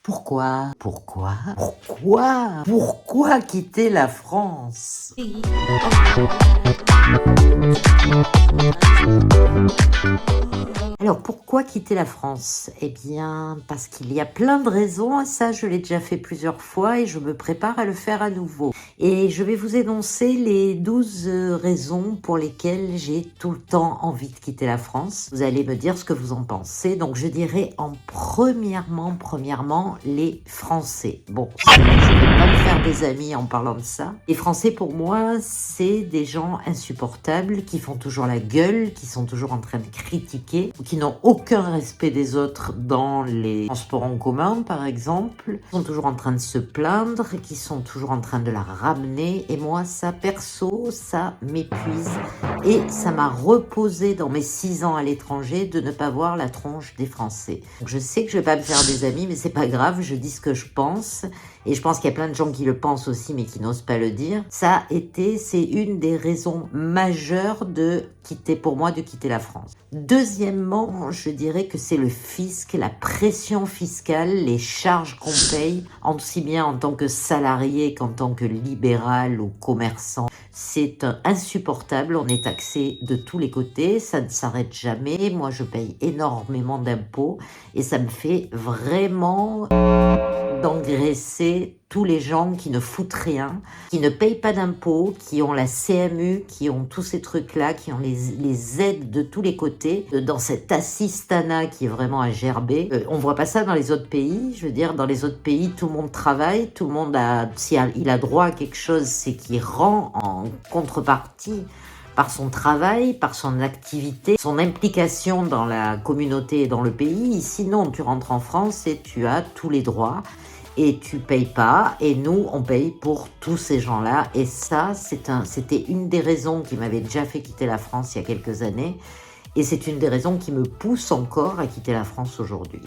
Pourquoi quitter la France? Alors, pourquoi quitter la France? Eh bien, parce qu'il y a plein de raisons. Ça, je l'ai déjà fait plusieurs fois et je me prépare à le faire à nouveau. Et je vais vous énoncer les 12 raisons pour lesquelles j'ai tout le temps envie de quitter la France. Vous allez me dire ce que vous en pensez. Donc, je dirais premièrement, les Français. Bon, je ne vais pas me faire des amis en parlant de ça. Les Français, pour moi, c'est des gens insupportables qui font toujours la gueule, qui sont toujours en train de critiquer, qui n'ont aucun respect des autres dans les transports en commun, par exemple, qui sont toujours en train de se plaindre, qui sont toujours en train de la ramener. Et moi, ça, perso, ça m'épuise. Et ça m'a reposé dans mes 6 ans à l'étranger de ne pas voir la tronche des Français. Donc, je sais que je vais pas me faire des amis, mais c'est pas grave, je dis ce que je pense. Et je pense qu'il y a plein de gens qui le pensent aussi, mais qui n'osent pas le dire. C'est une des raisons majeures pour moi, de quitter la France. Deuxièmement, je dirais que c'est le fisc, la pression fiscale, les charges qu'on paye, aussi bien en tant que salarié qu'en tant que libéral ou commerçant. C'est insupportable, on est taxé de tous les côtés, ça ne s'arrête jamais. Moi, je paye énormément d'impôts et ça me fait vraiment d'engraisser tous les gens qui ne foutent rien, qui ne payent pas d'impôts, qui ont la CMU, qui ont tous ces trucs-là, qui ont les aides de tous les côtés, dans cet assistanat qui est vraiment à gerber. On voit pas ça dans les autres pays. Je veux dire, dans les autres pays, tout le monde travaille, tout le monde il a droit à quelque chose, c'est qu'il rend en contrepartie par son travail, par son activité, son implication dans la communauté et dans le pays. Sinon, tu rentres en France et tu as tous les droits et tu payes pas. Et nous, on paye pour tous ces gens-là. Et ça, c'était une des raisons qui m'avait déjà fait quitter la France il y a quelques années. Et c'est une des raisons qui me pousse encore à quitter la France aujourd'hui.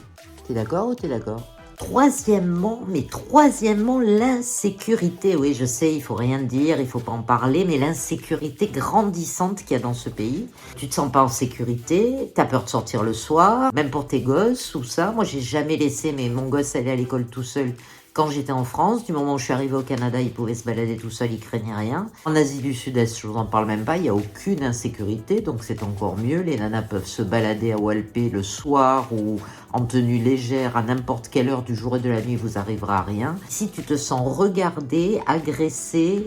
T'es d'accord ou t'es d'accord ? Troisièmement, l'insécurité. Oui, je sais, il faut rien dire, il faut pas en parler, mais l'insécurité grandissante qu'il y a dans ce pays. Tu te sens pas en sécurité, t'as peur de sortir le soir, même pour tes gosses ou ça. Moi, j'ai jamais laissé mon gosse aller à l'école tout seul quand j'étais en France. Du moment où je suis arrivée au Canada, il pouvait se balader tout seul, il craignait rien. En Asie du Sud-Est, je vous en parle même pas, il n'y a aucune insécurité, donc c'est encore mieux. Les nanas peuvent se balader à Walpé le soir ou en tenue légère à n'importe quelle heure du jour et de la nuit, vous arrivera à rien. Si tu te sens regardé, agressé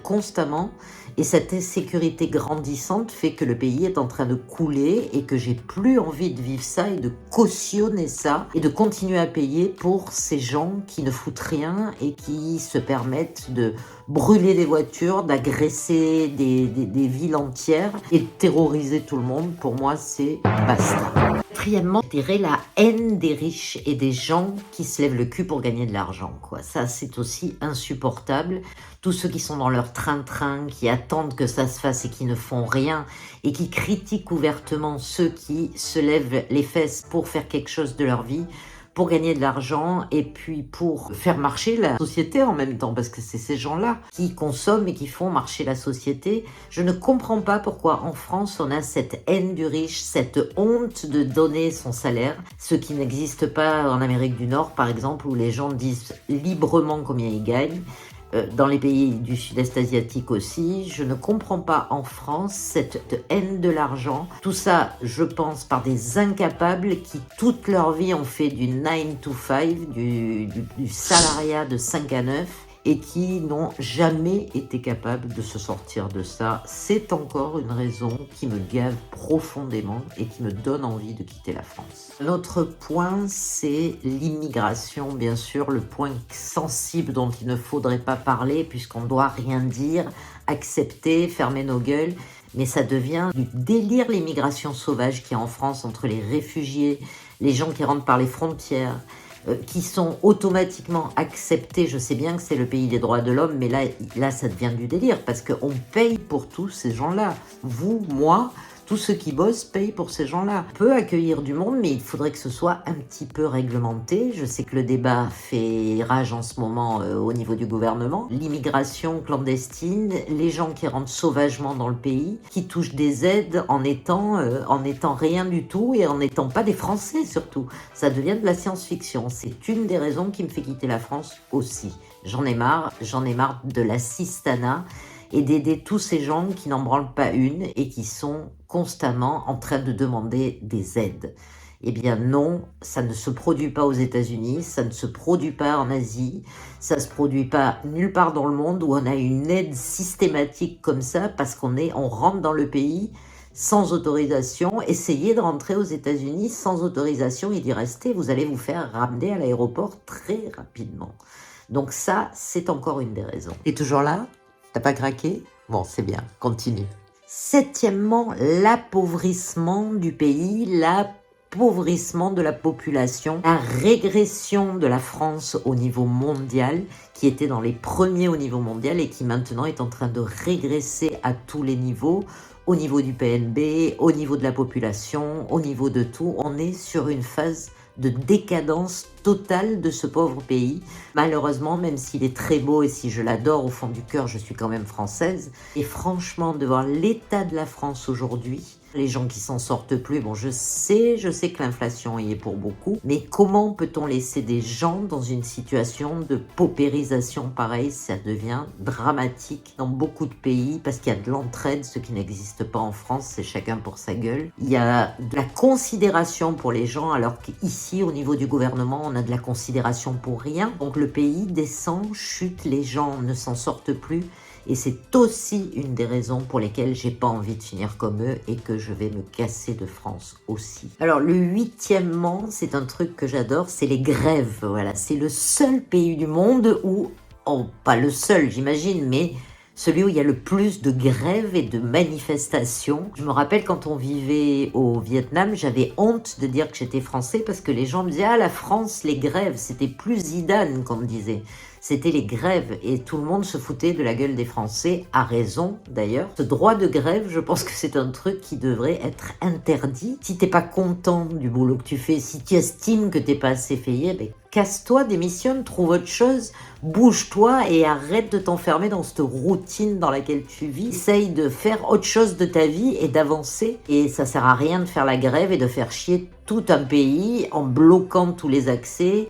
constamment, et cette insécurité grandissante fait que le pays est en train de couler et que j'ai plus envie de vivre ça et de cautionner ça et de continuer à payer pour ces gens qui ne foutent rien et qui se permettent de brûler des voitures, d'agresser des villes entières et de terroriser tout le monde. Pour moi, c'est basta. Quatrièmement, je dirais la haine des riches et des gens qui se lèvent le cul pour gagner de l'argent, quoi. Ça, c'est aussi insupportable. Tous ceux qui sont dans leur train-train, qui attendent que ça se fasse et qui ne font rien, et qui critiquent ouvertement ceux qui se lèvent les fesses pour faire quelque chose de leur vie, pour gagner de l'argent et puis pour faire marcher la société en même temps, parce que c'est ces gens-là qui consomment et qui font marcher la société. Je ne comprends pas pourquoi en France on a cette haine du riche, cette honte de donner son salaire, ce qui n'existe pas en Amérique du Nord par exemple, où les gens disent librement combien ils gagnent. Dans les pays du sud-est asiatique aussi, je ne comprends pas en France cette haine de l'argent. Tout ça, je pense, par des incapables qui toute leur vie ont fait du 9 to 5, du salariat de 5 à 9 et qui n'ont jamais été capables de se sortir de ça. C'est encore une raison qui me gave profondément et qui me donne envie de quitter la France. L'autre point, c'est l'immigration, bien sûr, le point sensible dont il ne faudrait pas parler puisqu'on ne doit rien dire, accepter, fermer nos gueules. Mais ça devient du délire, l'immigration sauvage qu'il y a en France entre les réfugiés, les gens qui rentrent par les frontières, qui sont automatiquement acceptés. Je sais bien que c'est le pays des droits de l'homme, mais là ça devient du délire, parce qu'on paye pour tous ces gens-là. Vous, moi, Tous ceux qui bossent payent pour ces gens-là. On peut accueillir du monde, mais il faudrait que ce soit un petit peu réglementé. Je sais que le débat fait rage en ce moment au niveau du gouvernement. L'immigration clandestine, les gens qui rentrent sauvagement dans le pays, qui touchent des aides en étant rien du tout et en n'étant pas des Français surtout. Ça devient de la science-fiction. C'est une des raisons qui me fait quitter la France aussi. J'en ai marre de l'assistanat et d'aider tous ces gens qui n'en branlent pas une et qui sont constamment en train de demander des aides. Eh bien non, ça ne se produit pas aux États-Unis, ça ne se produit pas en Asie, ça ne se produit pas nulle part dans le monde où on a une aide systématique comme ça parce qu'on rentre dans le pays sans autorisation. Essayez de rentrer aux États-Unis sans autorisation et d'y rester, vous allez vous faire ramener à l'aéroport très rapidement. Donc ça, c'est encore une des raisons. T'es toujours là? T'as pas craqué? Bon, c'est bien, continue. Septièmement, l'appauvrissement du pays, l'appauvrissement de la population, la régression de la France au niveau mondial, qui était dans les premiers au niveau mondial et qui maintenant est en train de régresser à tous les niveaux, au niveau du PNB, au niveau de la population, au niveau de tout. On est sur une phase de décadence totale de ce pauvre pays. Malheureusement, même s'il est très beau et si je l'adore au fond du cœur, je suis quand même française. Et franchement, de voir l'état de la France aujourd'hui, les gens qui s'en sortent plus, bon, je sais que l'inflation y est pour beaucoup, mais comment peut-on laisser des gens dans une situation de paupérisation pareille? Ça devient dramatique dans beaucoup de pays parce qu'il y a de l'entraide, ce qui n'existe pas en France, c'est chacun pour sa gueule. Il y a de la considération pour les gens, alors qu'ici, au niveau du gouvernement, on a de la considération pour rien. Donc le pays descend, chute, les gens ne s'en sortent plus. Et c'est aussi une des raisons pour lesquelles j'ai pas envie de finir comme eux et que je vais me casser de France aussi. Alors le huitièmement, c'est un truc que j'adore, c'est les grèves. Voilà, c'est le seul pays du monde où, oh, pas le seul j'imagine, mais celui où il y a le plus de grèves et de manifestations. Je me rappelle quand on vivait au Vietnam, j'avais honte de dire que j'étais français parce que les gens me disaient « Ah, la France, les grèves », c'était plus Zidane qu'on me disait. C'était les grèves et tout le monde se foutait de la gueule des Français, à raison d'ailleurs. Ce droit de grève, je pense que c'est un truc qui devrait être interdit. Si t'es pas content du boulot que tu fais, si tu estimes que t'es pas assez payé, ben casse-toi, démissionne, trouve autre chose, bouge-toi et arrête de t'enfermer dans cette routine dans laquelle tu vis. Essaye de faire autre chose de ta vie et d'avancer. Et ça sert à rien de faire la grève et de faire chier tout un pays en bloquant tous les accès.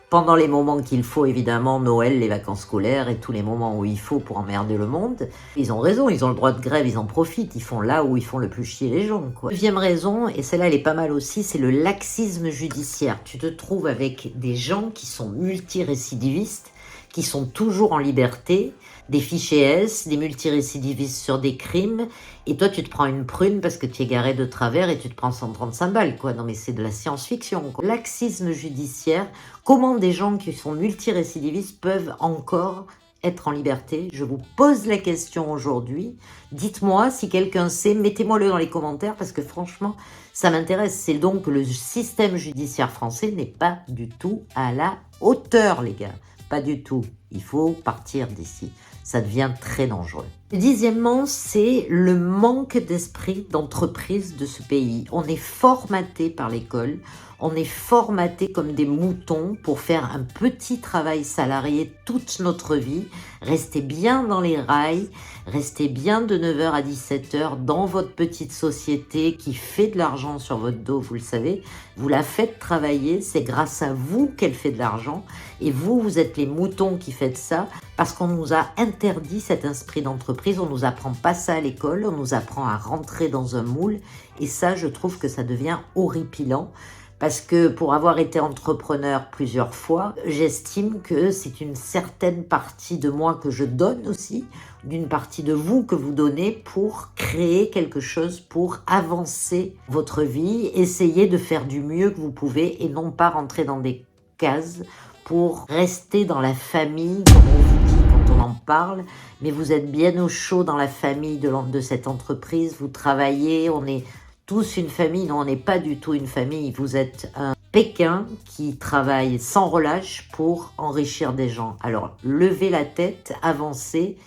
Pendant les moments qu'il faut, évidemment, Noël, les vacances scolaires et tous les moments où il faut pour emmerder le monde. Ils ont raison, ils ont le droit de grève, ils en profitent, ils font là où ils font le plus chier les gens, quoi. Deuxième raison, et celle-là elle est pas mal aussi, c'est le laxisme judiciaire. Tu te trouves avec des gens qui sont multirécidivistes, qui sont toujours en liberté, des fichiers S, des multirécidivistes sur des crimes, et toi tu te prends une prune parce que tu es garé de travers et tu te prends 135 balles, quoi. Non mais c'est de la science-fiction, quoi. Laxisme judiciaire, comment des gens qui sont multirécidivistes peuvent encore être en liberté? Je vous pose la question aujourd'hui. Dites-moi si quelqu'un sait, mettez-moi-le dans les commentaires parce que franchement, ça m'intéresse. C'est donc que le système judiciaire français n'est pas du tout à la hauteur, les gars. Pas du tout. Il faut partir d'ici. Ça devient très dangereux. Dixièmement, c'est le manque d'esprit d'entreprise de ce pays. On est formaté par l'école, on est formaté comme des moutons pour faire un petit travail salarié toute notre vie, rester bien dans les rails, rester bien de 9h à 17h dans votre petite société qui fait de l'argent sur votre dos, vous le savez, vous la faites travailler, c'est grâce à vous qu'elle fait de l'argent et vous êtes les moutons qui faites ça parce qu'on nous a interdit cet esprit d'entreprise, on nous apprend pas ça à l'école, on nous apprend à rentrer dans un moule et ça, je trouve que ça devient horripilant. Parce que pour avoir été entrepreneur plusieurs fois, j'estime que c'est une certaine partie de moi que je donne aussi, d'une partie de vous que vous donnez pour créer quelque chose, pour avancer votre vie, essayer de faire du mieux que vous pouvez et non pas rentrer dans des cases pour rester dans la famille, comme on vous dit quand on en parle, mais vous êtes bien au chaud dans la famille de cette entreprise, vous travaillez, on est tous une famille. Non, on n'est pas du tout une famille. Vous êtes un Pékin qui travaille sans relâche pour enrichir des gens. Alors, levez la tête, avancez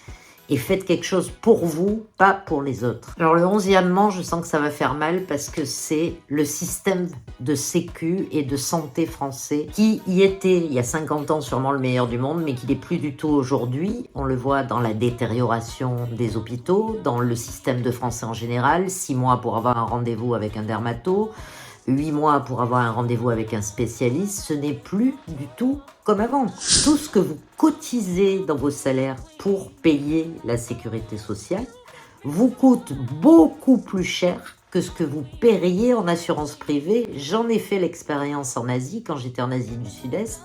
et faites quelque chose pour vous, pas pour les autres. Alors le 11e, je sens que ça va faire mal parce que c'est le système de sécu et de santé français qui y était il y a 50 ans sûrement le meilleur du monde, mais qui n'est plus du tout aujourd'hui. On le voit dans la détérioration des hôpitaux, dans le système de français en général, 6 mois pour avoir un rendez-vous avec un dermato, 8 mois pour avoir un rendez-vous avec un spécialiste, ce n'est plus du tout comme avant. Tout ce que vous cotisez dans vos salaires pour payer la sécurité sociale vous coûte beaucoup plus cher que ce que vous paieriez en assurance privée. J'en ai fait l'expérience en Asie, quand j'étais en Asie du Sud-Est.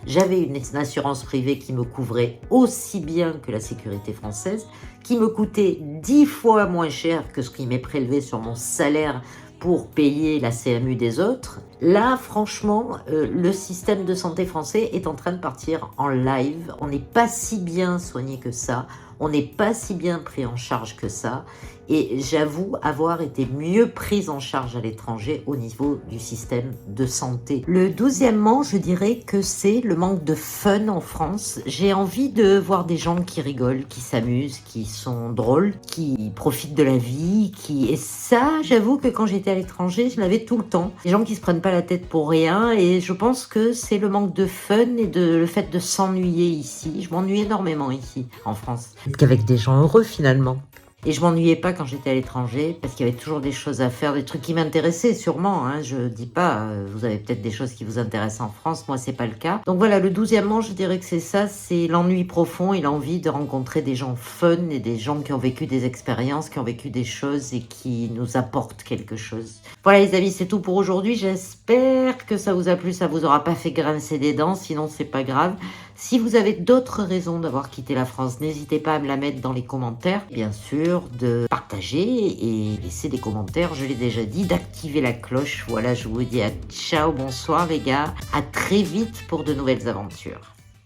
J'avais une assurance privée qui me couvrait aussi bien que la sécurité française, qui me coûtait 10 fois moins cher que ce qui m'est prélevé sur mon salaire pour payer la CMU des autres. Là, franchement, le système de santé français est en train de partir en live. On n'est pas si bien soigné que ça. On n'est pas si bien pris en charge que ça. Et j'avoue avoir été mieux prise en charge à l'étranger au niveau du système de santé. Le 12e, je dirais que c'est le manque de fun en France. J'ai envie de voir des gens qui rigolent, qui s'amusent, qui sont drôles, qui profitent de la vie, Et ça, j'avoue que quand j'étais à l'étranger, je l'avais tout le temps. Des gens qui se prennent pas la tête pour rien, et je pense que c'est le manque de fun et le fait de s'ennuyer ici. Je m'ennuie énormément ici, en France. Qu'avec des gens heureux, finalement. Et je m'ennuyais pas quand j'étais à l'étranger, parce qu'il y avait toujours des choses à faire, des trucs qui m'intéressaient sûrement, hein. Je dis pas, vous avez peut-être des choses qui vous intéressent en France, moi c'est pas le cas. Donc voilà, le 12e, je dirais que c'est ça, c'est l'ennui profond et l'envie de rencontrer des gens fun et des gens qui ont vécu des expériences, qui ont vécu des choses et qui nous apportent quelque chose. Voilà les amis, c'est tout pour aujourd'hui, j'espère que ça vous a plu, ça vous aura pas fait grincer des dents, sinon c'est pas grave. Si vous avez d'autres raisons d'avoir quitté la France, n'hésitez pas à me la mettre dans les commentaires. Bien sûr, de partager et laisser des commentaires, je l'ai déjà dit, d'activer la cloche. Voilà, je vous dis à ciao, bonsoir les gars. À très vite pour de nouvelles aventures.